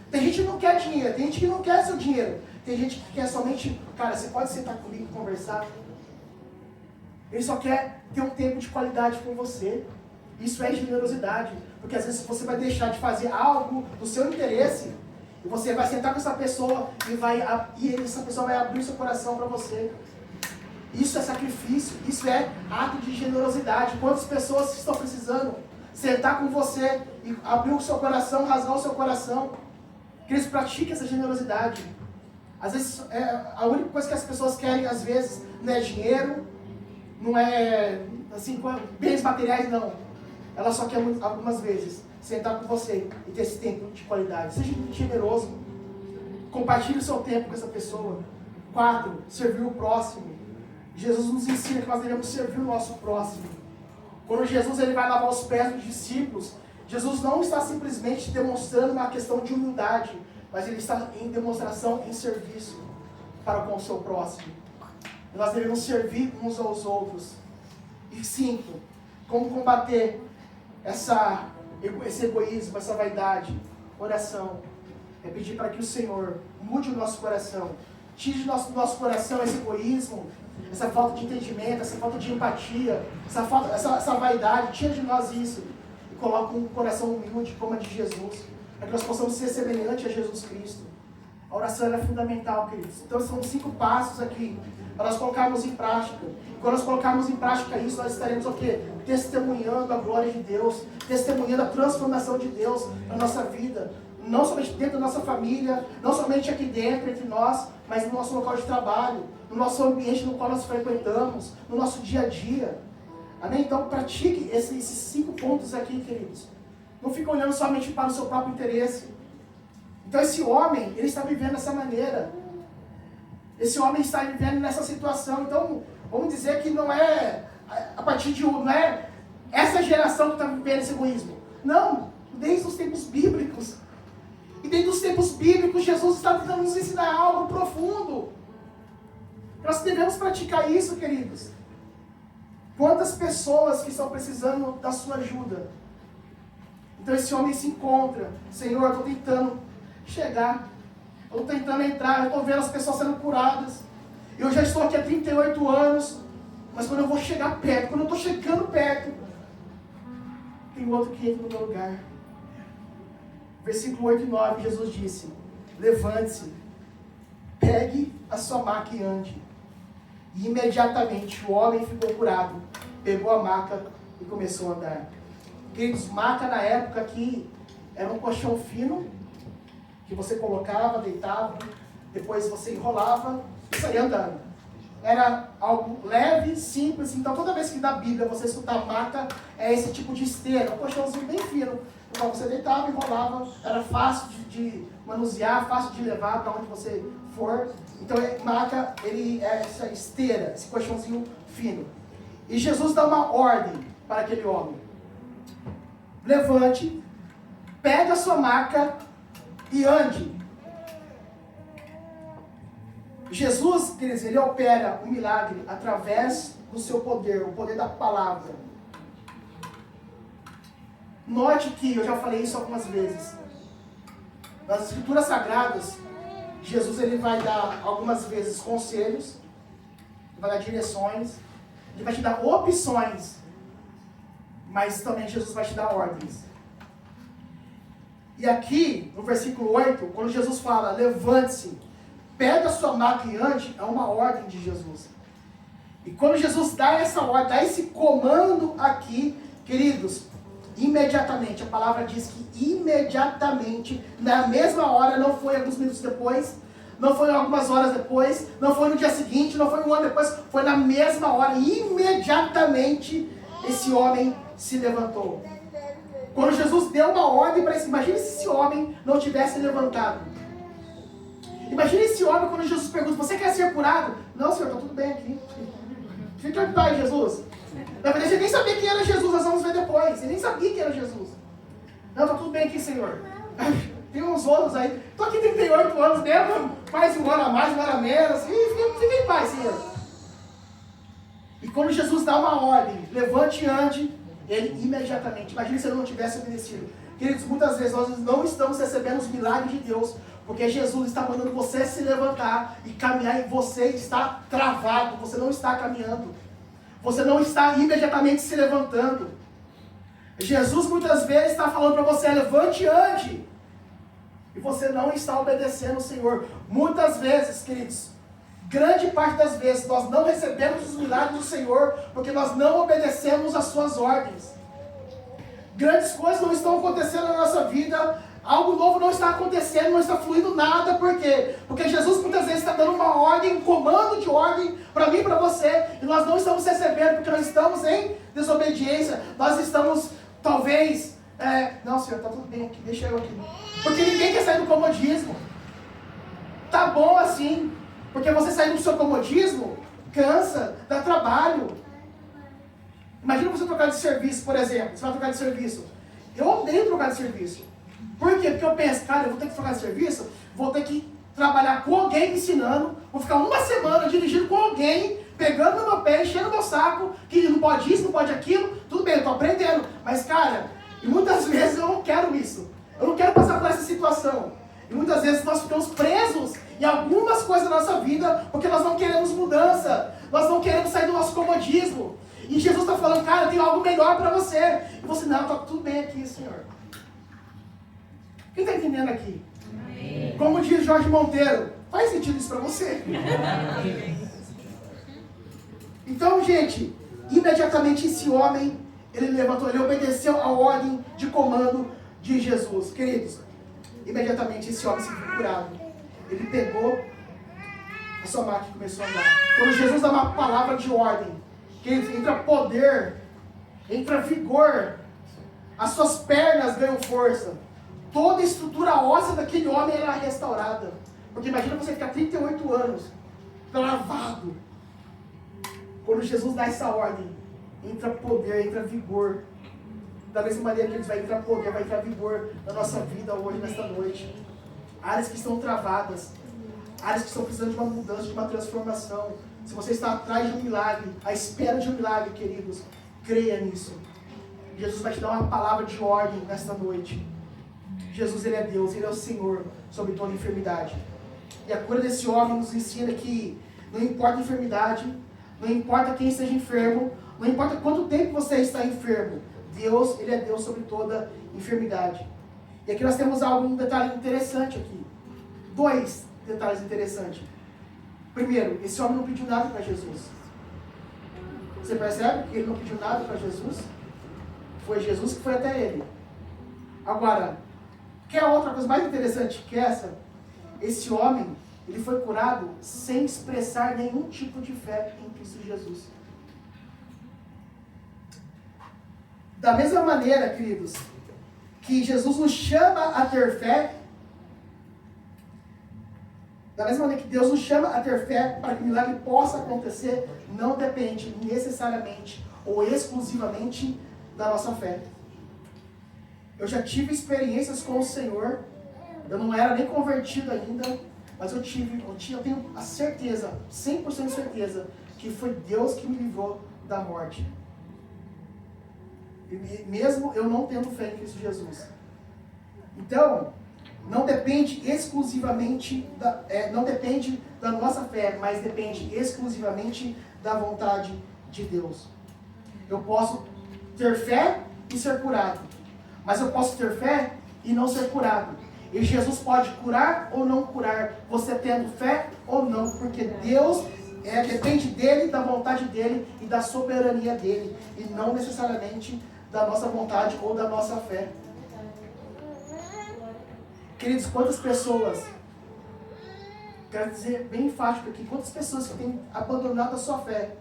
Tem gente que não quer dinheiro, tem gente que não quer seu dinheiro. Tem gente que quer somente, cara, você pode sentar comigo e conversar. Ele só quer ter um tempo de qualidade com você. Isso é generosidade. Porque às vezes você vai deixar de fazer algo do seu interesse. E você vai sentar com essa pessoa e essa pessoa vai abrir seu coração para você. Isso é sacrifício. Isso é ato de generosidade. Quantas pessoas estão precisando sentar com você e abrir o seu coração, rasgar o seu coração. Que eles pratiquem essa generosidade. Às vezes, a única coisa que as pessoas querem, às vezes, não é dinheiro, não é, assim, bens materiais, não. Ela só quer, algumas vezes, sentar com você e ter esse tempo de qualidade. Seja generoso. Compartilhe o seu tempo com essa pessoa. 4, servir o próximo. Jesus nos ensina que nós devemos servir o nosso próximo. Quando Jesus ele vai lavar os pés dos discípulos, Jesus não está simplesmente demonstrando uma questão de humildade, mas ele está em demonstração em serviço para com o seu próximo. E nós devemos servir uns aos outros. E 5, como combater esse egoísmo, essa vaidade? Oração. É pedir para que o Senhor mude o nosso coração. Tire do nosso coração esse egoísmo, essa falta de entendimento, essa falta de empatia, essa vaidade. Tira de nós isso. E coloque um coração humilde como a de Jesus. Para que nós possamos ser semelhantes a Jesus Cristo. A oração é fundamental, queridos. Então são 5 passos aqui para nós colocarmos em prática. E quando nós colocarmos em prática isso, nós estaremos o quê? Testemunhando a glória de Deus, testemunhando a transformação de Deus na nossa vida. Não somente dentro da nossa família, não somente aqui dentro, entre nós, mas no nosso local de trabalho, no nosso ambiente no qual nós frequentamos, no nosso dia a dia. Amém? Então pratique esses 5 pontos aqui, queridos. Não fique olhando somente para o seu próprio interesse. Então esse homem, ele está vivendo dessa maneira. Esse homem está vivendo nessa situação. Então, vamos dizer que não é a partir de não é essa geração que está vivendo esse egoísmo. Não, desde os tempos bíblicos. E desde os tempos bíblicos, Jesus está tentando nos ensinar algo profundo. Nós devemos praticar isso, queridos. Quantas pessoas que estão precisando da sua ajuda? Então esse homem se encontra. Senhor, eu estou tentando chegar. Eu estou tentando entrar. Eu estou vendo as pessoas sendo curadas. Eu já estou aqui há 38 anos. Mas quando eu vou chegar perto, quando eu estou chegando perto, tem outro que entra no meu lugar. Versículo 8 e 9, Jesus disse: levante-se, pegue a sua maca e ande. E imediatamente o homem ficou curado, pegou a maca e começou a andar. Queridos, maca na época aqui era um colchão fino, que você colocava, deitava, depois você enrolava e saía andando. Era algo leve, simples. Então toda vez que na Bíblia você escutar maca, é esse tipo de esteira, um colchãozinho bem fino. Então você deitava, enrolava, era fácil de manusear, fácil de levar para onde você for. Então maca, ele é essa esteira, esse colchãozinho fino. E Jesus dá uma ordem para aquele homem: levante, pegue a sua maca e ande. Jesus, queridos, ele opera o milagre através do seu poder, o poder da palavra. Note que, eu já falei isso algumas vezes, nas Escrituras Sagradas, Jesus ele vai dar algumas vezes conselhos, vai dar direções, ele vai te dar opções, mas também Jesus vai te dar ordens. E aqui, no versículo 8, quando Jesus fala, levante-se, pega a sua maca e ande, é uma ordem de Jesus. E quando Jesus dá essa ordem, dá esse comando aqui, queridos, imediatamente, a palavra diz que imediatamente, na mesma hora, não foi alguns minutos depois, não foi algumas horas depois, não foi no dia seguinte, não foi um ano depois, foi na mesma hora, imediatamente, esse homem se levantou. Quando Jesus deu uma ordem para esse, imagine se esse homem não tivesse levantado. Imagine esse homem quando Jesus pergunta, você quer ser curado? Não, Senhor, está tudo bem aqui. Fica em paz, Jesus. Na verdade, ele nem sabia quem era Jesus, nós vamos ver depois. Ele nem sabia quem era Jesus. Não, está tudo bem aqui, Senhor. Tem uns outros aí. Estou aqui 38 anos mesmo, mais um ano a mais, um ano a menos. Fica em paz, Senhor. E quando Jesus dá uma ordem, levante e ande, ele imediatamente, imagine se ele não tivesse obedecido. Queridos, muitas vezes nós não estamos recebendo os milagres de Deus, porque Jesus está mandando você se levantar e caminhar, e você está travado, você não está caminhando. Você não está imediatamente se levantando. Jesus muitas vezes está falando para você, levante e ande. E você não está obedecendo o Senhor. Muitas vezes, queridos, grande parte das vezes, nós não recebemos os milagres do Senhor, porque nós não obedecemos as suas ordens. Grandes coisas não estão acontecendo na nossa vida, algo novo não está acontecendo, não está fluindo nada. Por quê? Porque Jesus muitas vezes está dando uma ordem, um comando de ordem para mim e para você, e nós não estamos recebendo, porque nós estamos em desobediência. Nós estamos, talvez, não, Senhor, está tudo bem aqui, deixa eu aqui. Porque ninguém quer sair do comodismo. Tá bom assim, porque você sair do seu comodismo, cansa, dá trabalho. Imagina você trocar de serviço, por exemplo. Você vai trocar de serviço. Eu odeio trocar de serviço. Por quê? Porque eu penso, cara, eu vou ter que trocar de serviço, vou ter que trabalhar com alguém me ensinando, vou ficar uma semana dirigindo com alguém, pegando no meu pé, enchendo meu saco, que não pode isso, não pode aquilo, tudo bem, eu tô aprendendo. Mas, cara, e muitas vezes eu não quero isso. Eu não quero passar por essa situação. E muitas vezes nós ficamos presos em algumas coisas da nossa vida, porque nós não queremos mudança, nós não queremos sair do nosso comodismo. E Jesus está falando, cara, tem algo melhor para você. E você, não, está tudo bem aqui, Senhor. Quem está entendendo aqui? Amém. Como diz Jorge Monteiro, faz sentido isso para você? Então, gente, imediatamente esse homem, ele levantou, ele obedeceu a ordem de comando de Jesus. Queridos, imediatamente esse homem se viu curado. Ele pegou a sua maca e começou a andar. Quando Jesus dá uma palavra de ordem, queridos, entra poder, entra vigor, as suas pernas ganham força. Toda a estrutura óssea daquele homem era restaurada. Porque imagina você ficar 38 anos travado. Quando Jesus dá essa ordem, entra poder, entra vigor. Da mesma maneira que eles vai entrar poder, vai entrar vigor na nossa vida hoje, nesta noite. Áreas que estão travadas, áreas que estão precisando de uma mudança, de uma transformação. Se você está atrás de um milagre, à espera de um milagre, queridos, creia nisso. Jesus vai te dar uma palavra de ordem nesta noite. Jesus, Ele é Deus, Ele é o Senhor sobre toda enfermidade. E a cura desse homem nos ensina que não importa a enfermidade, não importa quem esteja enfermo, não importa quanto tempo você está enfermo, Deus, Ele é Deus sobre toda enfermidade. E aqui nós temos um detalhe interessante aqui. 2 detalhes interessantes. Primeiro, esse homem não pediu nada para Jesus. Você percebe que ele não pediu nada para Jesus? Foi Jesus que foi até ele. Agora, quer outra coisa mais interessante que essa? Esse homem, ele foi curado sem expressar nenhum tipo de fé em Cristo Jesus. Da mesma maneira, queridos, que Jesus nos chama a ter fé, da mesma maneira que Deus nos chama a ter fé para que o milagre possa acontecer, não depende necessariamente ou exclusivamente da nossa fé. Eu já tive experiências com o Senhor, eu não era nem convertido ainda, mas eu tenho a certeza, 100% de certeza, que foi Deus que me livrou da morte. E mesmo eu não tendo fé em Cristo Jesus. Então, não depende exclusivamente, não depende da nossa fé, mas depende exclusivamente da vontade de Deus. Eu posso ter fé e ser curado, mas eu posso ter fé e não ser curado. E Jesus pode curar ou não curar, você tendo fé ou não, porque Deus depende dele, da vontade dele e da soberania dele, e não necessariamente da nossa vontade ou da nossa fé. Queridos, quantas pessoas, quero dizer bem enfático aqui, quantas pessoas que têm abandonado a sua fé,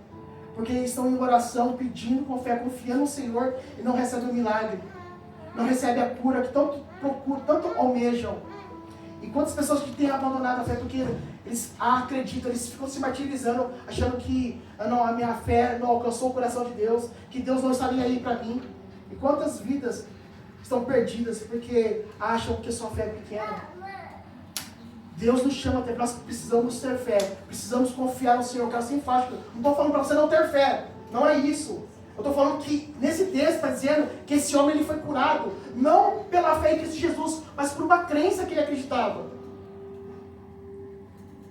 porque estão em oração, pedindo com fé, confiando no Senhor e não recebem o milagre, não recebem a cura que tanto procuram, tanto almejam. E quantas pessoas que têm abandonado a fé porque eles acreditam, eles ficam se martirizando, achando que não, a minha fé não alcançou o coração de Deus, que Deus não está nem aí para mim. E quantas vidas estão perdidas porque acham que a sua fé é pequena. Deus nos chama até, nós precisamos ter fé, precisamos confiar no Senhor. Eu quero ser enfático, não estou falando para você não ter fé, não é isso. Eu estou falando que nesse texto está dizendo que esse homem ele foi curado, não pela fé em Cristo Jesus, mas por uma crença que ele acreditava.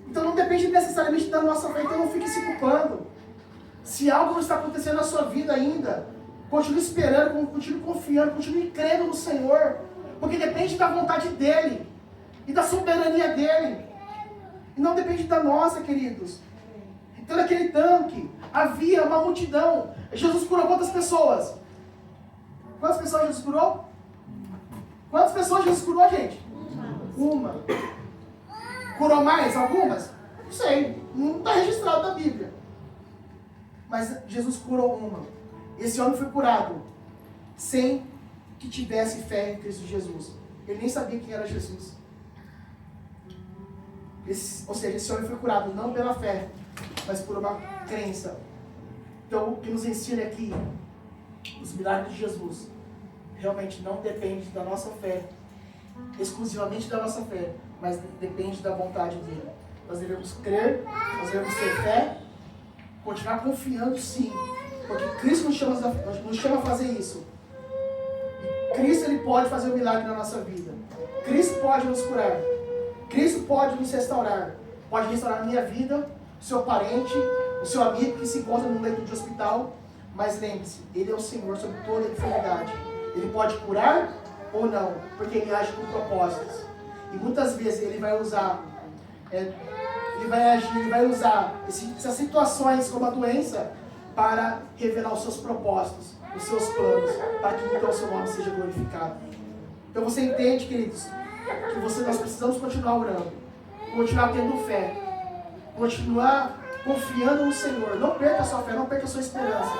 Então não depende necessariamente da nossa fé, então não fique se culpando. Se algo não está acontecendo na sua vida ainda, continue esperando, continue confiando, continue crendo no Senhor, porque depende da vontade dEle e da soberania dEle, e não depende da nossa, queridos. Então naquele tanque havia uma multidão. Jesus curou quantas pessoas? Quantas pessoas Jesus curou? Quantas pessoas Jesus curou, gente? Uma. Curou mais? Algumas? Não sei, não está registrado na Bíblia. Mas Jesus curou uma. Esse homem foi curado sem que tivesse fé em Cristo Jesus. Ele nem sabia quem era Jesus. Ou seja, esse homem foi curado não pela fé, mas por uma crença. Então, o que nos ensina aqui, os milagres de Jesus, realmente não depende da nossa fé, exclusivamente da nossa fé, mas depende da vontade dele. Nós devemos crer, nós devemos ter fé, continuar confiando sim, porque Cristo nos chama a fazer isso. E Cristo, ele pode fazer um milagre na nossa vida. Cristo pode nos curar. Cristo pode nos restaurar. Pode restaurar a minha vida, o seu parente, o seu amigo que se encontra no leito de hospital. Mas lembre-se, Ele é o Senhor sobre toda a enfermidade. Ele pode curar ou não, porque Ele age com propósitos. E muitas vezes Ele vai usar, Ele vai usar essas situações como a doença para revelar os seus propósitos, os seus planos, para que então o seu nome seja glorificado. Então você entende, queridos, que nós precisamos continuar orando, continuar tendo fé, continuar confiando no Senhor. Não perca a sua fé, não perca a sua esperança.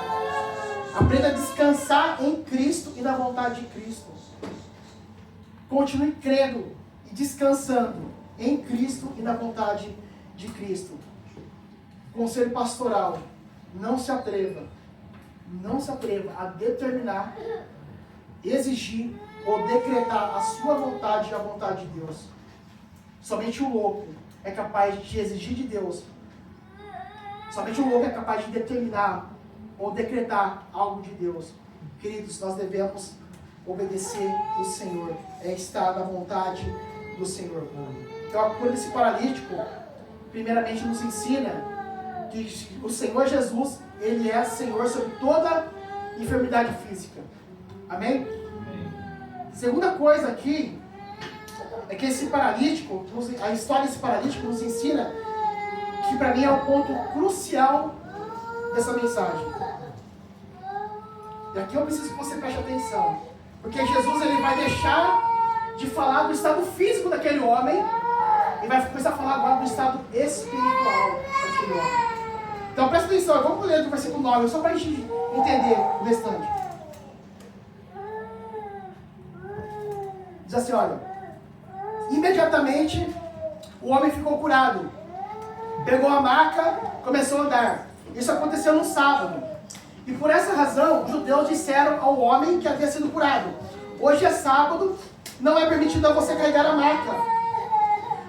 Aprenda a descansar em Cristo e na vontade de Cristo. Continue crendo e descansando em Cristo e na vontade de Cristo. Conselho pastoral: não se atreva a determinar, exigir ou decretar a sua vontade e a vontade de Deus. Somente o louco é capaz de exigir de Deus. Somente o louco é capaz de determinar ou decretar algo de Deus. Queridos, nós devemos obedecer o Senhor, é estar na vontade do Senhor. Então a cura desse paralítico, primeiramente, nos ensina que o Senhor Jesus, Ele é Senhor sobre toda enfermidade física. Amém? Segunda coisa aqui, é que esse paralítico, a história desse paralítico nos ensina, que para mim é o ponto crucial dessa mensagem. E aqui eu preciso que você preste atenção, porque Jesus, ele vai deixar de falar do estado físico daquele homem e vai começar a falar agora do estado espiritual daquele homem. Então presta atenção, vamos ler do versículo 9, só para a gente entender o restante. Diz assim, olha: imediatamente o homem ficou curado, pegou a maca, começou a andar. Isso aconteceu no sábado. E por essa razão, os judeus disseram ao homem que havia sido curado: hoje é sábado, não é permitido a você carregar a maca.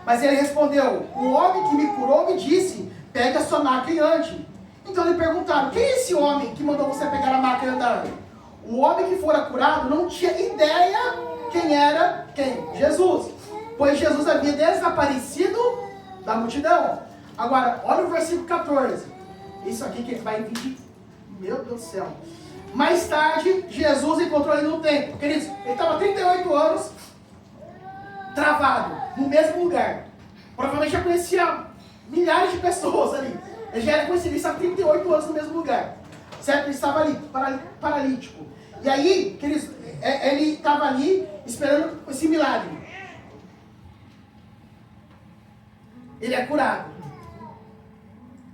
Mas ele respondeu: o homem que me curou me disse, pegue a sua maca e ande. Então lhe perguntaram: quem é esse homem que mandou você pegar a maca e andar? O homem que fora curado não tinha ideia quem era quem? Jesus. Pois Jesus havia desaparecido da multidão. Agora, olha o versículo 14. Isso aqui que ele vai vir. Meu Deus do céu. Mais tarde, Jesus encontrou ele no templo. Queridos, ele estava 38 anos travado no mesmo lugar. Provavelmente já conhecia milhares de pessoas ali. Ele já era conhecido, ele estava 38 anos no mesmo lugar. Certo? Ele estava ali, paralítico. E aí, queridos, ele estava ali esperando esse milagre. Ele é curado.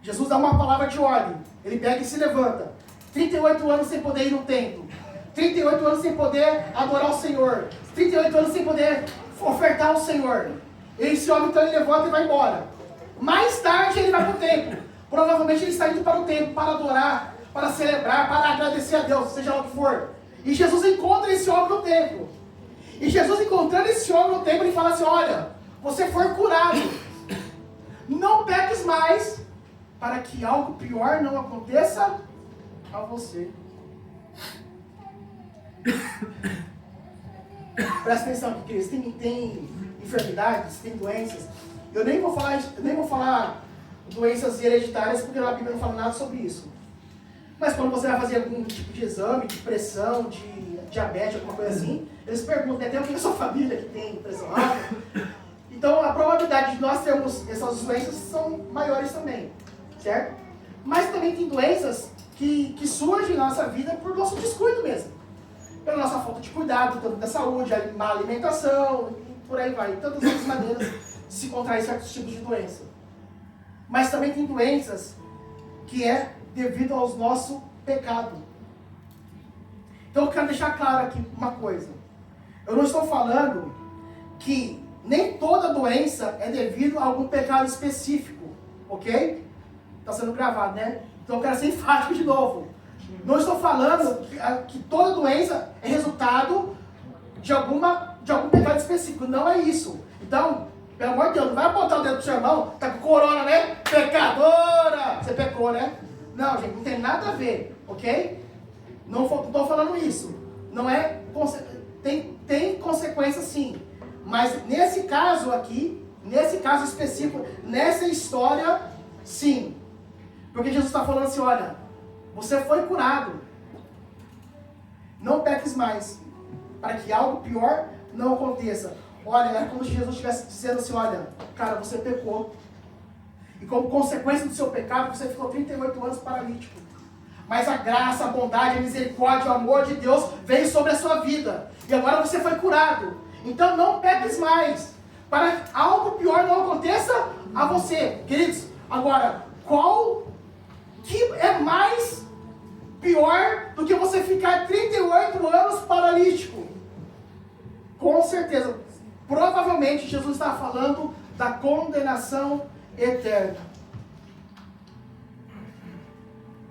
Jesus dá uma palavra de ordem. Ele pega e se levanta. 38 anos sem poder ir no templo. 38 anos sem poder adorar o Senhor. 38 anos sem poder ofertar ao Senhor. Esse homem então ele levanta e vai embora. Mais tarde ele vai para o templo. Provavelmente ele está indo para o templo para adorar, para celebrar, para agradecer a Deus, seja lá o que for. E Jesus encontra esse homem no templo. E Jesus encontrando esse homem no templo, ele fala assim: olha, você foi curado. Não peques mais, para que algo pior não aconteça a você. Presta atenção aqui, queridos. Tem enfermidades, tem doenças. Eu nem vou falar doenças hereditárias, porque a Bíblia não fala nada sobre isso. Mas quando você vai fazer algum tipo de exame, de pressão, de diabetes, alguma coisa assim, eles perguntam, tem alguém na sua família que tem pressão alta? Então a probabilidade de nós termos essas doenças são maiores também, certo? Mas também tem doenças que surgem na nossa vida por nosso descuido mesmo. Pela nossa falta de cuidado, tanto da saúde, a má alimentação, e por aí vai. Tantas outras maneiras de se contrair certos tipos de doença. Mas também tem doenças que é devido ao nosso pecado. Então eu quero deixar claro aqui uma coisa. Eu não estou falando que nem toda doença é devido a algum pecado específico, ok? Está sendo gravado, né? Então eu quero ser enfático de novo. Não estou falando que toda doença é resultado de algum pecado específico. Não é isso. Então, pelo amor de Deus, não vai apontar o dedo pro seu irmão, tá com corona, né? Pecadora! Você pecou, né? Não, gente, não tem nada a ver, ok? Não estou falando isso. Não é... Tem consequência sim. Mas nesse caso aqui, nesse caso específico, nessa história, sim. Porque Jesus está falando assim, olha, você foi curado. Não peques mais, para que algo pior não aconteça. Olha, é como se Jesus estivesse dizendo assim, olha, cara, você pecou. E como consequência do seu pecado, você ficou 38 anos paralítico. Mas a graça, a bondade, a misericórdia, o amor de Deus veio sobre a sua vida. E agora você foi curado. Então não peques mais, para que algo pior não aconteça a você. Queridos, agora, qual que é mais pior do que você ficar 38 anos paralítico? Com certeza. Provavelmente Jesus está falando da condenação eterna.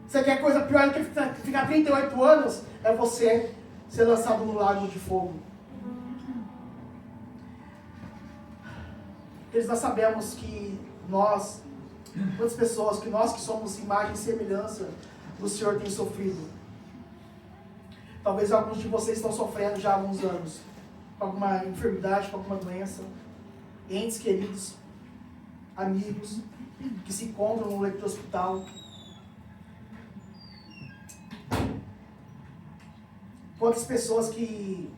Você quer coisa pior do que ficar 38 anos? É você ser lançado no lago de fogo. Nós sabemos que nós, muitas pessoas, que nós que somos imagem e semelhança do Senhor tem sofrido. Talvez alguns de vocês estão sofrendo já há alguns anos, com alguma enfermidade, com alguma doença, entes queridos, amigos, que se encontram no leito do hospital. Quantas pessoas que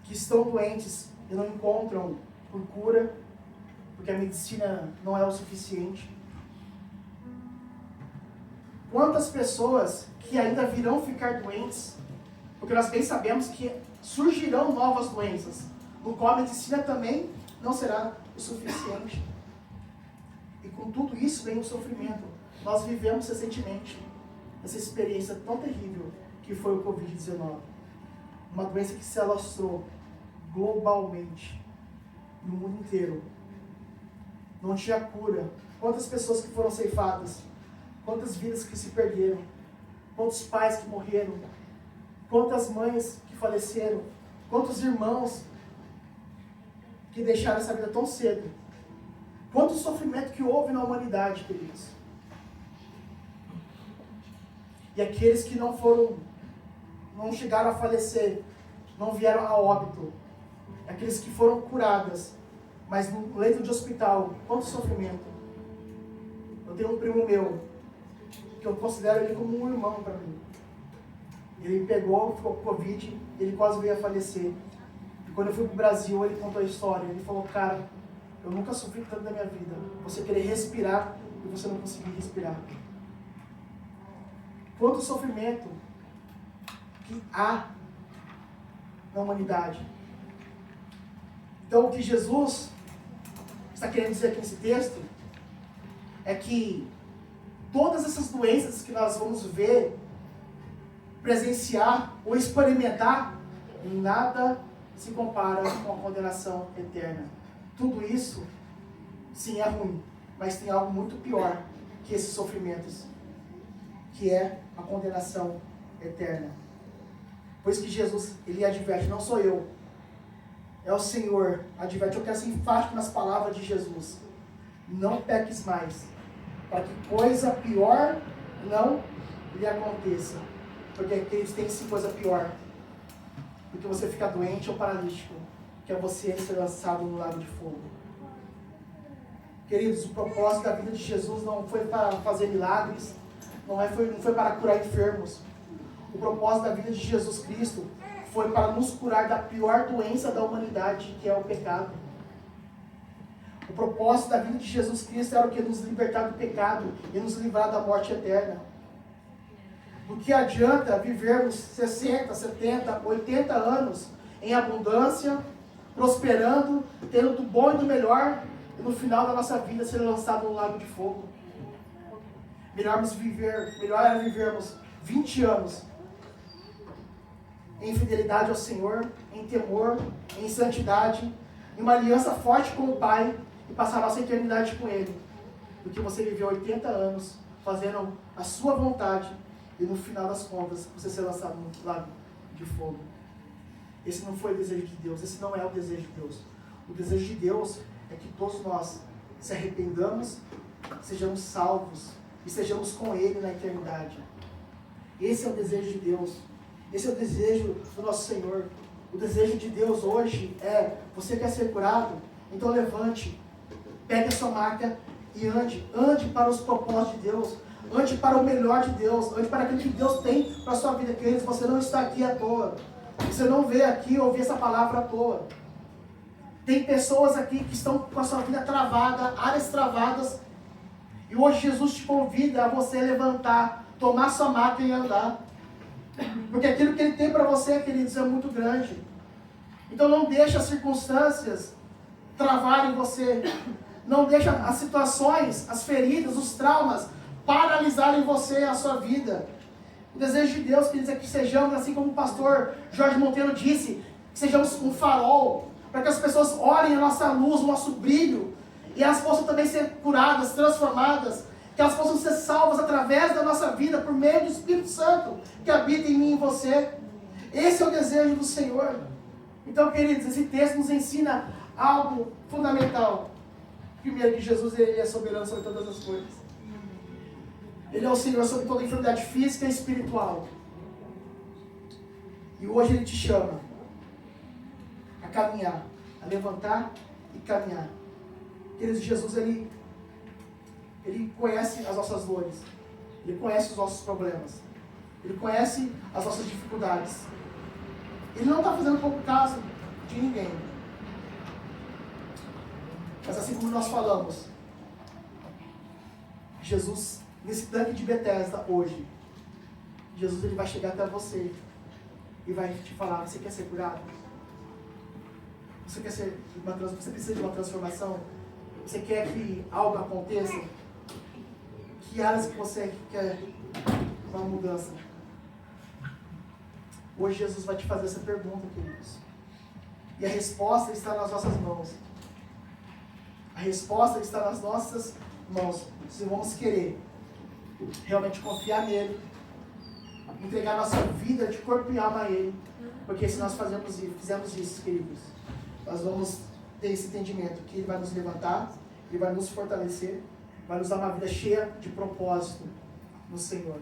estão doentes e não encontram por cura, porque a medicina não é o suficiente. Quantas pessoas que ainda virão ficar doentes, porque nós bem sabemos que surgirão novas doenças, no qual a medicina também não será o suficiente. E com tudo isso vem o sofrimento. Nós vivemos recentemente essa experiência tão terrível que foi o Covid-19. Uma doença que se alastrou globalmente, no mundo inteiro. Não tinha cura. Quantas pessoas que foram ceifadas, quantas vidas que se perderam, quantos pais que morreram, quantas mães que faleceram, quantos irmãos que deixaram essa vida tão cedo, quanto sofrimento que houve na humanidade, queridos. E aqueles que não chegaram a falecer, não vieram a óbito, aqueles que foram curadas, mas no leito de hospital, quanto sofrimento. Eu tenho um primo meu, que eu considero ele como um irmão para mim. Ele pegou, ficou com Covid, ele quase veio a falecer. E quando eu fui para o Brasil, ele contou a história. Ele falou, cara, eu nunca sofri tanto na minha vida. Você querer respirar e você não conseguir respirar. Quanto sofrimento que há na humanidade. Então o que Jesus está querendo dizer aqui nesse texto é que todas essas doenças que nós vamos ver, presenciar ou experimentar, nada se compara com a condenação eterna. Tudo isso, sim, é ruim, mas tem algo muito pior que esses sofrimentos, que é a condenação eterna. Por isso que Jesus, ele adverte, não sou eu, é o Senhor, adverte. Eu quero ser enfático nas palavras de Jesus. Não peques mais, para que coisa pior não lhe aconteça. Porque eles têm sim coisa pior do que você ficar doente ou paralítico, que é você ser lançado no lago de fogo. Queridos, o propósito da vida de Jesus não foi para fazer milagres, não foi para curar enfermos. O propósito da vida de Jesus Cristo foi para nos curar da pior doença da humanidade, que é o pecado. O propósito da vida de Jesus Cristo era o que? Nos libertar do pecado e nos livrar da morte eterna. Do que adianta vivermos 60, 70, 80 anos em abundância, prosperando, tendo do bom e do melhor, e no final da nossa vida ser lançado no lago de fogo? Melhor era vivermos 20 anos em fidelidade ao Senhor, em temor, em santidade, em uma aliança forte com o Pai, e passar a nossa eternidade com Ele, do que você viver 80 anos fazendo a sua vontade e no final das contas você ser lançado no lago de fogo. Esse não foi o desejo de Deus, esse não é o desejo de Deus. O desejo de Deus é que todos nós se arrependamos, sejamos salvos e sejamos com Ele na eternidade. Esse é o desejo de Deus. Esse é o desejo do nosso Senhor. O desejo de Deus hoje é: você quer ser curado? Então levante, pegue a sua maca e ande. Ande para os propósitos de Deus. Ande para o melhor de Deus. Ande para aquilo que Deus tem para a sua vida. Queridos, você não está aqui à toa. Você não veio aqui ouvir essa palavra à toa. Tem pessoas aqui que estão com a sua vida travada, áreas travadas. E hoje Jesus te convida a você levantar, tomar sua maca e andar. Porque aquilo que Ele tem para você, queridos, é muito grande. Então não deixe as circunstâncias travarem você. Não deixe as situações, as feridas, os traumas paralisarem você, a sua vida. O desejo de Deus, queridos, é que sejamos, assim como o pastor Jorge Monteiro disse, que sejamos um farol, para que as pessoas olhem a nossa luz, o nosso brilho, e elas possam também ser curadas, transformadas, que elas possam ser salvas através da nossa vida, por meio do Espírito Santo, que habita em mim e em você. Esse é o desejo do Senhor. Então, queridos, esse texto nos ensina algo fundamental. Primeiro, que Jesus Ele é soberano sobre todas as coisas. Ele é o Senhor sobre toda enfermidade física e espiritual. E hoje Ele te chama a caminhar, a levantar e caminhar. Queridos, Jesus, Ele conhece as nossas dores. Ele conhece os nossos problemas. Ele conhece as nossas dificuldades. Ele não está fazendo pouco caso de ninguém. Mas assim como nós falamos, Jesus, nesse tanque de Betesda hoje, Jesus Ele vai chegar até você e vai te falar: você quer ser curado? Você precisa de uma transformação? Você quer que algo aconteça? Que áreas que você quer uma mudança? Hoje Jesus vai te fazer essa pergunta, queridos. E a resposta está nas nossas mãos. A resposta está nas nossas mãos. Se vamos querer realmente confiar nele, entregar nossa vida de corpo e alma a Ele. Porque se nós fizermos isso, queridos, nós vamos ter esse entendimento que Ele vai nos levantar, Ele vai nos fortalecer, vai nos dar uma vida cheia de propósito no Senhor.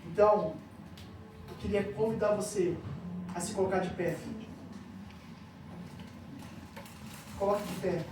Então, eu queria convidar você a se colocar de pé. Coloque de pé.